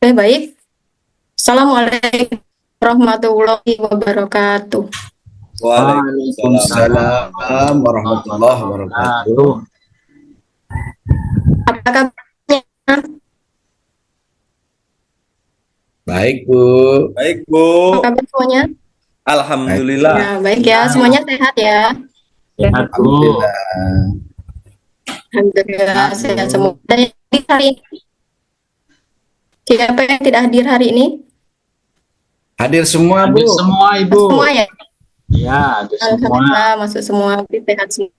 Oke, baik. Assalamualaikum warahmatullahi wabarakatuh. Waalaikumsalam Waalaikumsalam warahmatullahi wabarakatuh. wabarakatuh. Apa kabarnya? Baik, Bu. Baik, Bu. Apa kabar semuanya? Alhamdulillah. Ya, baik ya. Semuanya sehat ya. Sehat, Bu. Alhamdulillah. Alhamdulillah Sehat, sehat Bu. semua. Dan di hari ini, siapa yang tidak hadir hari ini? Hadir semua, Bu. Hadir semua, Ibu. Semua ya? Ya, hadir semua. Alhamdulillah masuk semua. Sehat semua.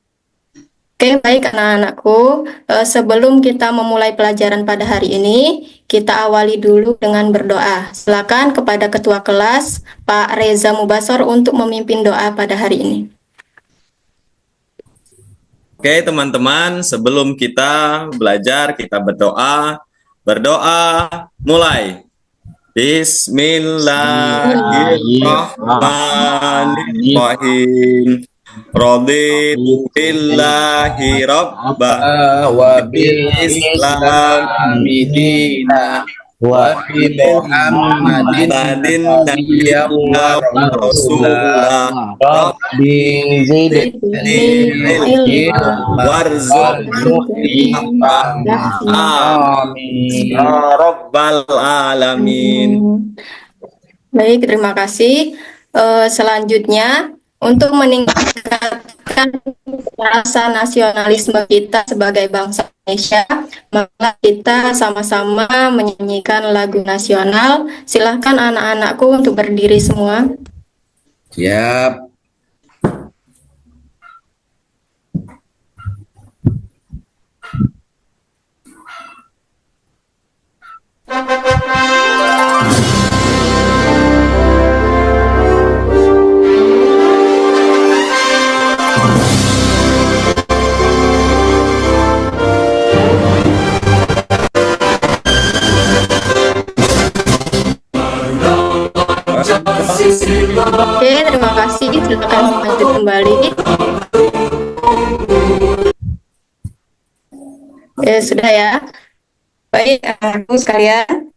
Oke, baik anak-anakku. Sebelum kita memulai pelajaran pada hari ini, kita awali dulu dengan berdoa. Silakan kepada Ketua Kelas, Pak Reza Mubasor, untuk memimpin doa pada hari ini. Oke, teman-teman, sebelum kita belajar, kita berdoa. Berdoa, mulai. Bismillahirrahmanirrahim. Raditu billahi rabba Wa bil islami dina wa bi Muhammadin nabiyyan wa rasulah. Rabbi zidni ilma warzuqni amin. Ya Rabbal Alamin. Baik, terima kasih. Selanjutnya, untuk meningkatkan rasa nasionalisme kita sebagai bangsa Indonesia, maka kita sama-sama menyanyikan lagu nasional. Silahkan anak-anakku untuk berdiri semua. Siap. Oke, terima kasih. Silakan lanjut kembali. Sudah ya. Baik, anak-anakku sekalian.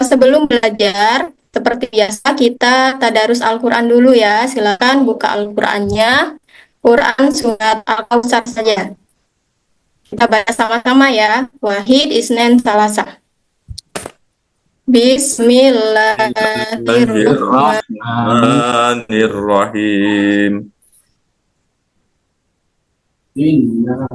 Sebelum belajar, seperti biasa kita tadarus Al-Quran dulu ya. Silakan buka Al-Qurannya. Quran surat Al-Kausar saja. Kita baca sama-sama ya. Wahid, Isnen, Salasa. Bismillahirrahmanirrahim. Inna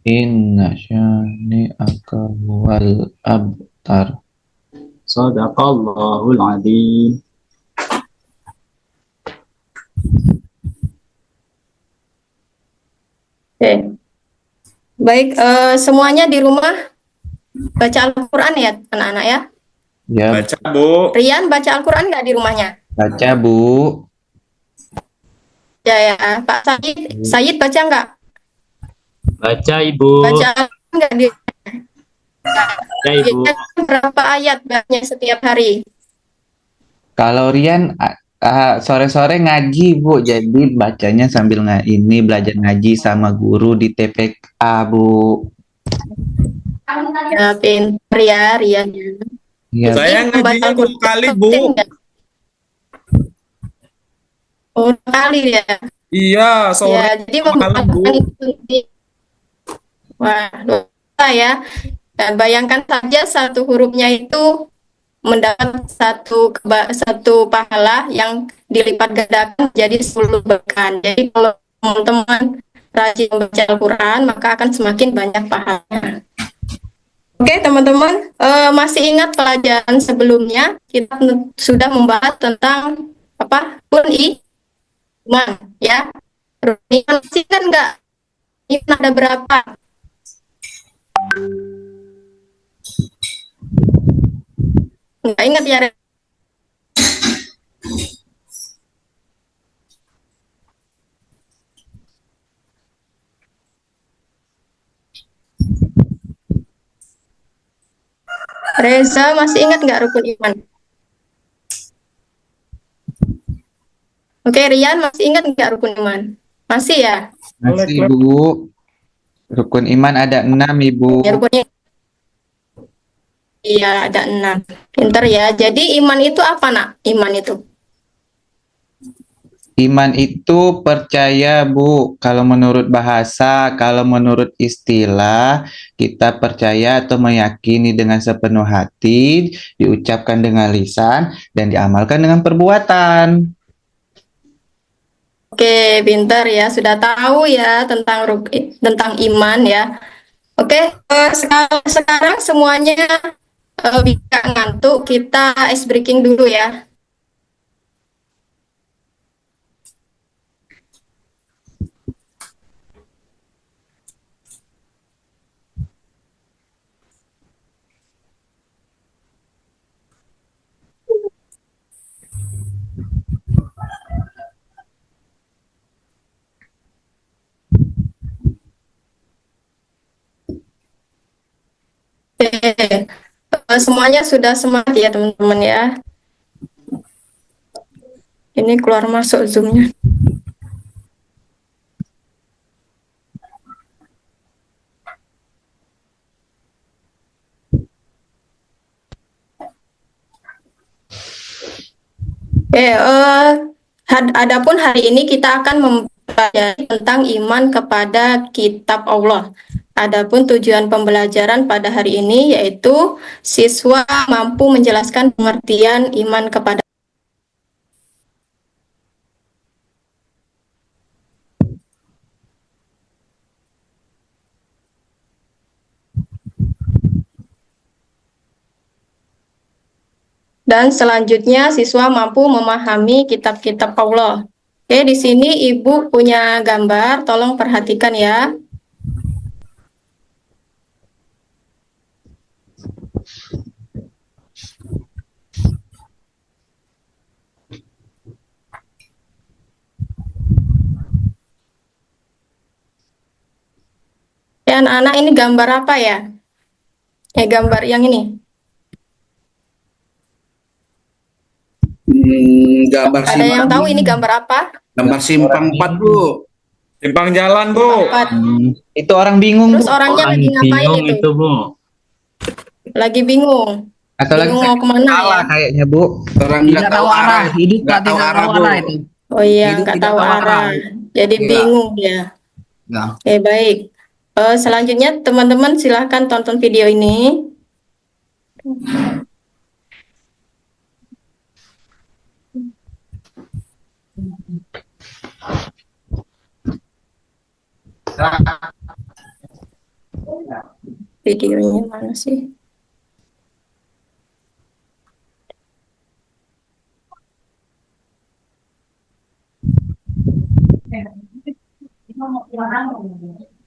Inna syani'aka wal abtar. Sadaqallahul adzim. Oke. Baik, semuanya di rumah baca Al-Quran ya, anak-anak ya. Ya, Baca, Bu. Rian baca Al-Quran nggak di rumahnya? baca, Bu. Ya, Pak Sayid baca nggak? Baca, Ibu. Baca Al-Quran nggak di? Baca, Ibu. Berapa ayat bacanya setiap hari? Kalau Rian sore-sore ngaji, Bu. Jadi bacanya sambil ini belajar ngaji sama guru di TPK, Bu. Ya, pintar ya, Rian. Ya, Saya ngajinya 2 kali, Bu. Oh, 2 kali ya. Iya, sore Ya, jadi malam, Bu. Wah, lupa ya. Dan bayangkan saja satu hurufnya itu mendapat satu pahala yang dilipat gandakan jadi 10 berkah. Jadi kalau teman-teman rajin membaca Al-Quran, maka akan semakin banyak pahalanya. Oke, teman-teman, masih ingat pelajaran sebelumnya kita sudah membahas tentang apa? Iman, ya. Iman masih kan nggak? Iman ada berapa? Nggak ingat ya, Ren? Reza masih ingat nggak rukun iman? Oke, Rian masih ingat nggak rukun iman? Masih ya? Masih, Bu. Rukun iman ada 6, Ibu. Ya, rukunnya iya ada 6. Pinter ya. Jadi iman itu apa, Nak? Iman itu. Iman itu percaya, Bu. Kalau menurut bahasa, kalau menurut istilah, kita percaya atau meyakini dengan sepenuh hati, diucapkan dengan lisan, dan diamalkan dengan perbuatan. Oke, pinter ya. Sudah tahu ya tentang iman ya. Oke, sekarang semuanya bisa ngantuk. Kita ice breaking dulu ya. Oke, semuanya sudah semangat ya teman-teman ya. Ini keluar masuk Zoom-nya. Oke, adapun hari ini kita akan mempelajari tentang iman kepada kitab Allah. Adapun tujuan pembelajaran pada hari ini yaitu siswa mampu menjelaskan pengertian iman kepada dan selanjutnya siswa mampu memahami kitab-kitab Allah. Oke, di sini Ibu punya gambar, tolong perhatikan ya. Ya, anak-anak ini gambar apa ya? Gambar yang ini. Gambar Ada yang tahu ini gambar apa? Gambar simpang 4, Bu. Simpang jalan, Bu. Empat. Itu orang bingung, Terus Bu. orangnya lagi ngapain Bingung itu? Bu. Lagi bingung. Atau lagi Bingung mau kemana salah ya? kayaknya, Bu. Orang nggak tahu arah. hidup Nggak tahu arah, Bu. itu. Oh iya, Hidup nggak tidak tahu tahu arah. arah. Jadi Iya. bingung dia. Nah, Oke, baik. Selanjutnya teman-teman silahkan tonton video ini. Videonya mana sih?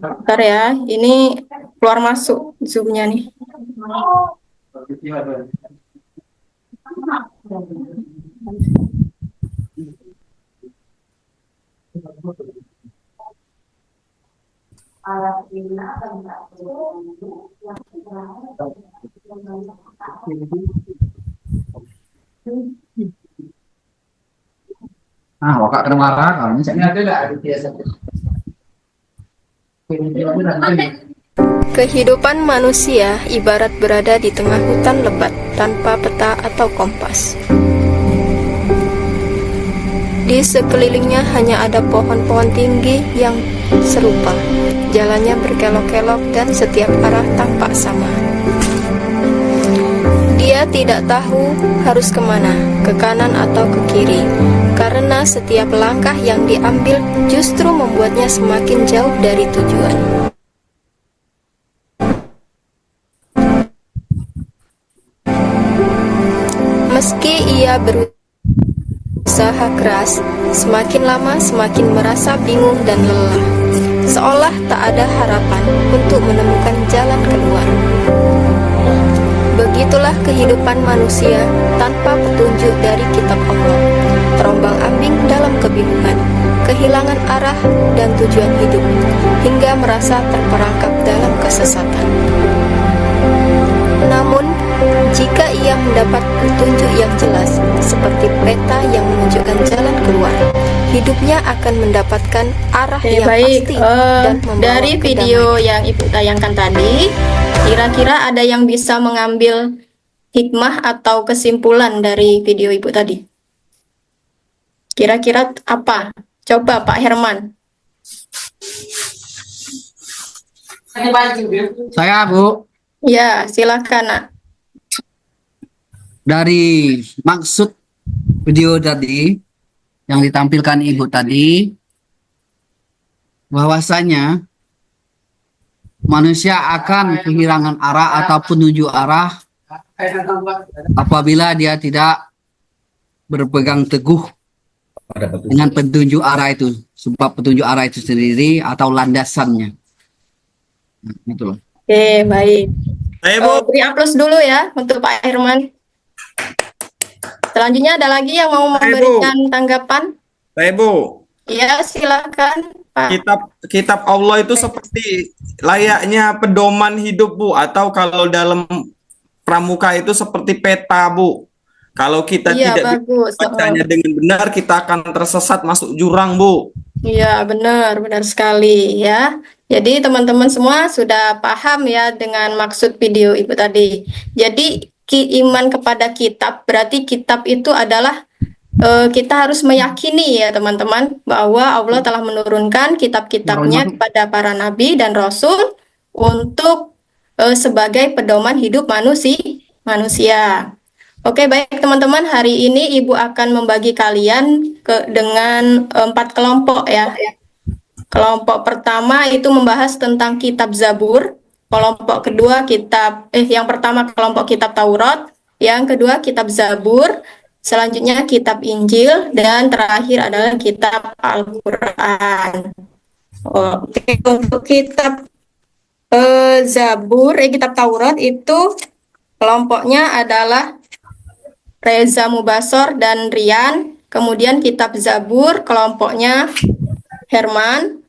Bentar ya, ini keluar masuk Zoom-nya nih. wakak kena marah kalau misalnya Kehidupan manusia ibarat berada di tengah hutan lebat tanpa peta atau kompas. Di sekelilingnya hanya ada pohon-pohon tinggi yang serupa. Jalannya berkelok-kelok dan setiap arah tampak sama. Dia tidak tahu harus kemana, ke kanan atau ke kiri, karena setiap langkah yang diambil justru membuatnya semakin jauh dari tujuan. Meski ia berusaha keras, semakin lama semakin merasa bingung dan lelah, seolah tak ada harapan untuk menemukan jalan keluar. Begitulah kehidupan manusia tanpa petunjuk dari kitab Allah, terombang-ambing dalam kebingungan, kehilangan arah dan tujuan hidup, hingga merasa terperangkap dalam kesesatan. Namun, jika ia mendapat petunjuk yang jelas, seperti peta yang menunjukkan jalan keluar, hidupnya akan mendapatkan arah Oke, yang baik. pasti dan membawa Dari video yang Ibu tayangkan tadi, kira-kira ada yang bisa mengambil hikmah atau kesimpulan dari video Ibu tadi? Kira-kira apa? Coba Pak Herman. Saya Bu, Ya, silakan, Nak. dari maksud video tadi yang ditampilkan Ibu tadi, bahwasanya manusia akan kehilangan arah atau petunjuk arah apabila dia tidak berpegang teguh dengan petunjuk arah itu, sebab petunjuk arah itu sendiri atau landasannya. Nah, itulah. Oke, baik. Ayo Bu, Beri aplaus dulu ya untuk Pak Herman. Selanjutnya ada lagi yang mau memberikan tanggapan? ayo Bu. Ya, silakan, Pak. Kitab Allah itu seperti layaknya pedoman hidup Bu, atau kalau dalam pramuka itu seperti peta Bu. Kalau kita Iya, tidak bagus. bacanya dengan benar, kita akan tersesat masuk jurang Bu. Iya, benar, benar sekali ya. Jadi teman-teman semua sudah paham ya dengan maksud video Ibu tadi. Jadi iman kepada kitab berarti kitab itu adalah kita harus meyakini ya teman-teman bahwa Allah telah menurunkan kitab-kitabnya kepada para nabi dan rasul untuk sebagai pedoman hidup manusia. Oke, baik teman-teman, hari ini Ibu akan membagi kalian dengan 4 kelompok ya. Kelompok pertama itu membahas tentang kitab Zabur, kelompok kedua yang pertama kelompok kitab Taurat, yang kedua kitab Zabur, selanjutnya kitab Injil, dan terakhir adalah kitab Al-Quran. Oke, untuk kitab Zabur, kitab Taurat itu kelompoknya adalah Reza Mubasor dan Rian. Kemudian kitab Zabur kelompoknya Herman.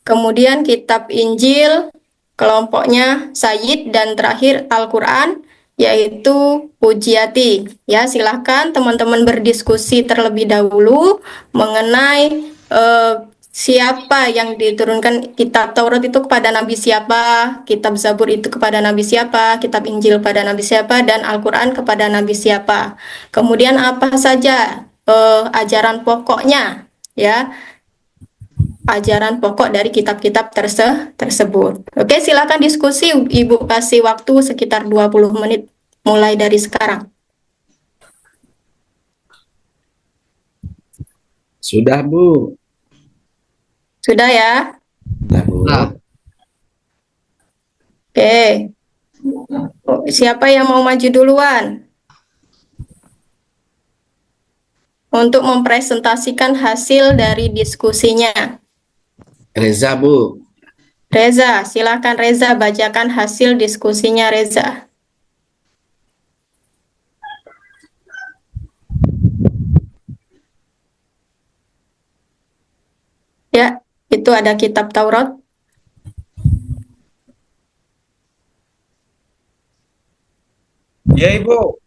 Kemudian kitab Injil kelompoknya Sayyid, dan terakhir Al-Quran yaitu Pujiati. Ya, silahkan teman-teman berdiskusi terlebih dahulu mengenai siapa yang diturunkan. Kitab Taurat itu kepada nabi siapa, kitab Zabur itu kepada nabi siapa, kitab Injil kepada nabi siapa, dan Al-Quran kepada nabi siapa. Kemudian apa saja ajaran pokoknya, ya, ajaran pokok dari kitab-kitab tersebut. Oke, silakan diskusi. Ibu kasih waktu sekitar 20 menit mulai dari sekarang. Sudah Bu. Sudah ya? Sudah Bu. Nah, Oke. Siapa yang mau maju duluan untuk mempresentasikan hasil dari diskusinya? Reza Bu. Reza, silakan Reza bacakan hasil diskusinya Reza. Ya, itu ada kitab Taurat. Ya Ibu.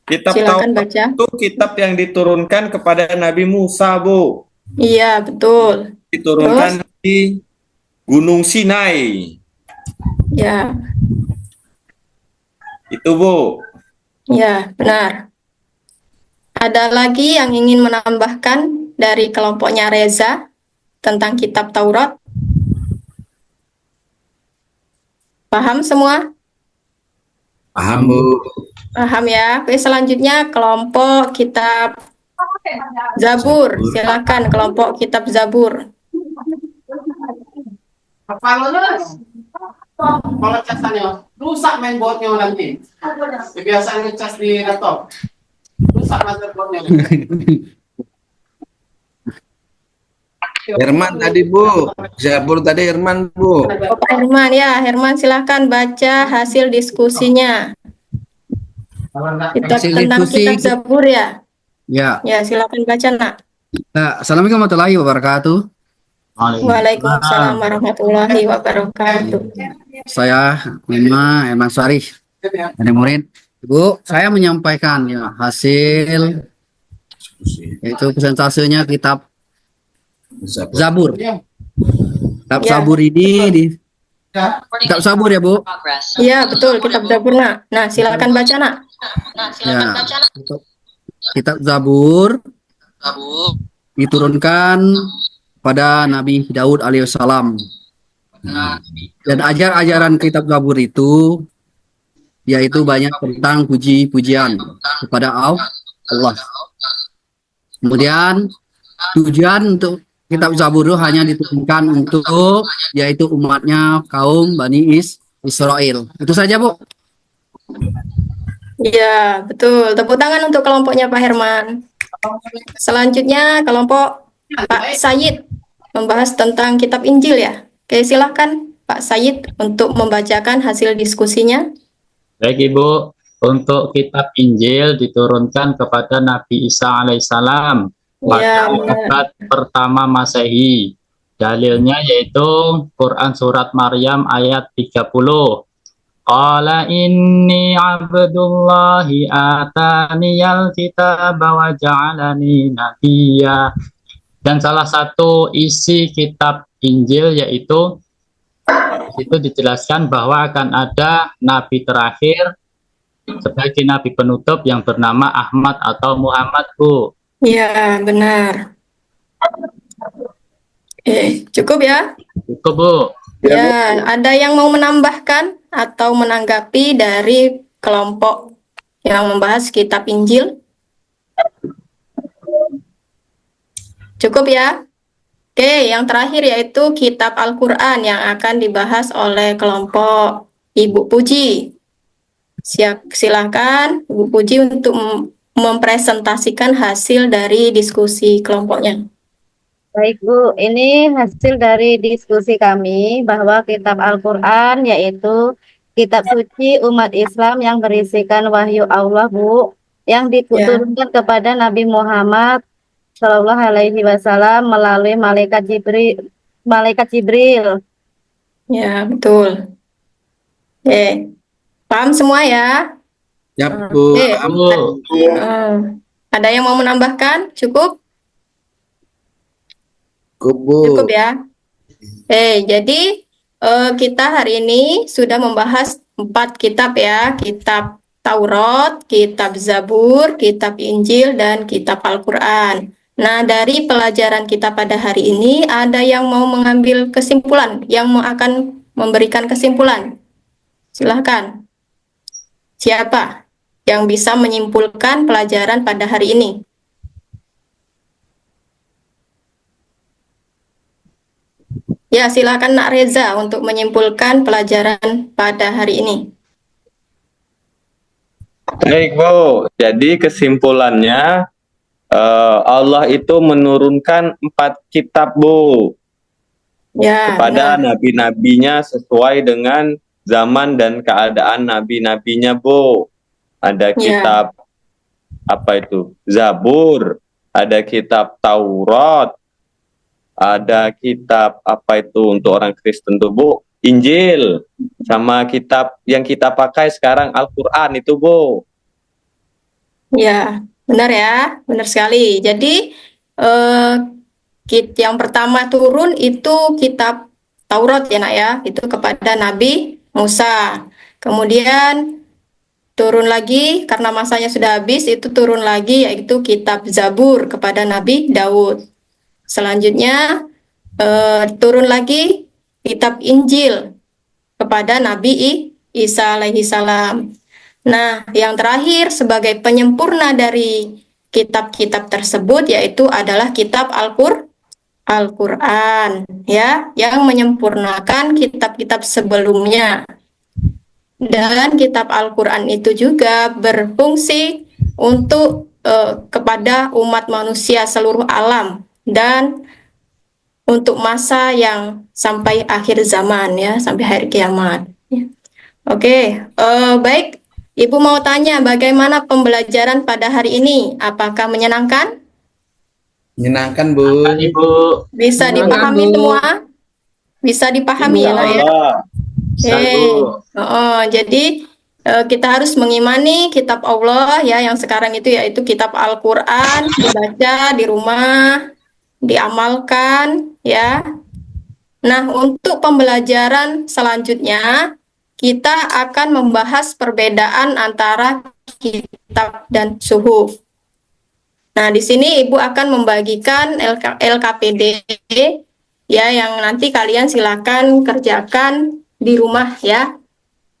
Kitab Silakan Taurat baca. itu kitab yang diturunkan kepada Nabi Musa Bu. Iya, betul. Diturunkan di Gunung Sinai. Ya, Itu Bu. ya, benar. Ada lagi yang ingin menambahkan dari kelompoknya Reza tentang kitab Taurat? Paham semua? Paham Bu. Paham ya. Oke, selanjutnya kelompok kitab Zabur. Silakan kelompok kitab Zabur. Kalau casannya rusak mainboardnya nanti. Kebiasaan ngecas di laptop. Rusak motherboardnya. Herman tadi Bu. Zabur tadi Herman Bu. Pak Herman ya, Herman silakan baca hasil diskusinya. Hasil Tentang diskusi. kitab Zabur ya. ya. Ya, silakan baca, Nak. Assalamualaikum warahmatullahi wabarakatuh. Waalaikumsalam warahmatullahi wabarakatuh. Saya Emman Syarif, dari murid. Ibu, saya menyampaikan ya hasil Yaitu persentasenya kitab Zabur. Zabur. Kitab Ya. Zabur ini kitab Zabur ya, Bu. Iya, betul, kitab Zabur, Nak. Nah, silakan baca, Nak. Ya. Kitab Zabur diturunkan pada Nabi Daud alaihissalam. Dan ajaran kitab Zabur itu yaitu banyak tentang puji-pujian kepada Allah. Kemudian tujuan untuk kitab Zabur itu hanya diturunkan untuk yaitu umatnya kaum Bani Israel. Itu saja, Bu. Iya, betul. Tepuk tangan untuk kelompoknya Pak Herman. Selanjutnya kelompok Pak Sayid membahas tentang kitab Injil ya. Oke, silahkan Pak Sayid untuk membacakan hasil diskusinya. Baik Ibu, untuk kitab Injil diturunkan kepada Nabi Isa alaihissalam Ya, pada benar. abad pertama Masehi. Dalilnya yaitu Quran Surat Maryam ayat 30. Qala inni abdullahi ataniyal kitaba wa ja'alani nabiyya. Dan salah satu isi kitab Injil yaitu itu dijelaskan bahwa akan ada nabi terakhir sebagai nabi penutup yang bernama Ahmad atau Muhammad, Bu. Iya, benar. Cukup ya? Cukup, Bu. Ya, ada yang mau menambahkan atau menanggapi dari kelompok yang membahas kitab Injil? Cukup ya? Oke, yang terakhir yaitu kitab Al-Quran yang akan dibahas oleh kelompok Ibu Puji. Silakan Ibu Puji untuk mempresentasikan hasil dari diskusi kelompoknya. Baik Bu, ini hasil dari diskusi kami bahwa kitab Al-Quran yaitu kitab suci umat Islam yang berisikan wahyu Allah Bu, yang diturunkan kepada Nabi Muhammad Shallallahu Alaihi Wasallam melalui malaikat Jibril. Ya, betul. Oke, paham semua ya? Ya, Bu. Oke. Paham. Ada yang mau menambahkan? Cukup? Bu. Cukup ya. Jadi kita hari ini sudah membahas 4 kitab ya, kitab Taurat, kitab Zabur, kitab Injil, dan kitab Al-Quran. Nah, dari pelajaran kita pada hari ini, ada yang mau mengambil kesimpulan, yang akan memberikan kesimpulan. Silahkan. Siapa yang bisa menyimpulkan pelajaran pada hari ini? Ya, silakan Nak Reza untuk menyimpulkan pelajaran pada hari ini. Baik, Bu. Jadi kesimpulannya Allah itu menurunkan 4 kitab, Bu, Ya, kepada benar. nabi-nabinya sesuai dengan zaman dan keadaan nabi-nabinya, Bu. Ada kitab apa itu? Zabur, ada kitab Taurat, ada kitab apa itu untuk orang Kristen tuh, Bu? Injil, sama kitab yang kita pakai sekarang Al-Quran itu, Bu. Ya, benar ya, benar sekali. Jadi yang pertama turun itu kitab Taurat ya Nak ya, itu kepada Nabi Musa. Kemudian turun lagi karena masanya sudah habis, itu turun lagi yaitu kitab Zabur kepada Nabi Daud. Selanjutnya turun lagi kitab Injil kepada Nabi Isa alaihi salam. Nah, yang terakhir sebagai penyempurna dari kitab-kitab tersebut yaitu adalah kitab Al-Quran ya, yang menyempurnakan kitab-kitab sebelumnya. Dan kitab Al-Quran itu juga berfungsi untuk kepada umat manusia seluruh alam dan untuk masa yang sampai akhir zaman ya, sampai hari kiamat. Ya. Oke, baik. Ibu mau tanya bagaimana pembelajaran pada hari ini? Apakah menyenangkan? Menyenangkan, Bu. Ibu. Bisa dipahami semua? Bisa dipahami ya, Nak ya? Allah. Bisa, Bu. Jadi kita harus mengimani kitab Allah ya yang sekarang itu yaitu kitab Al-Qur'an, dibaca di rumah, diamalkan ya. Nah, untuk pembelajaran selanjutnya kita akan membahas perbedaan antara kitab dan suhuf. Nah, di sini Ibu akan membagikan LKPD ya yang nanti kalian silakan kerjakan di rumah ya.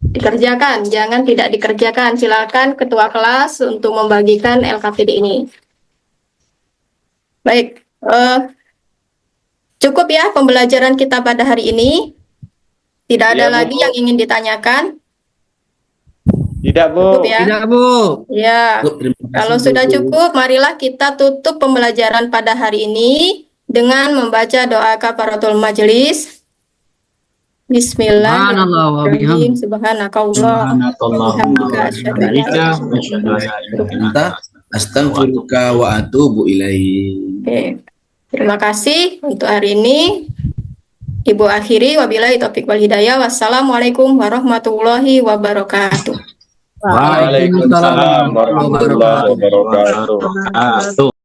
Dikerjakan, jangan tidak dikerjakan. Silakan ketua kelas untuk membagikan LKPD ini. Baik, cukup ya pembelajaran kita pada hari ini. Tidak ada Iya, Bu. lagi yang ingin ditanyakan. Tidak, Bu. Cukup ya. Tidak, Bu. Ya. Bu, terima kasih, Kalau Bu. sudah cukup, marilah kita tutup pembelajaran pada hari ini dengan membaca doa kafaratul majelis. Bismillahirrahmanirrahim. Subhanakallah. Subhanakallahumma wa bihamdika, asyhadu an la ilaha illa anta, Astaghfiruka wa atubu ilaihi. Oke. Terima kasih untuk hari ini. Ibu akhiri wabillahi taufik wal hidayah. Wassalamualaikum warahmatullahi wabarakatuh. Waalaikumsalam warahmatullahi wabarakatuh. wabarakatuh.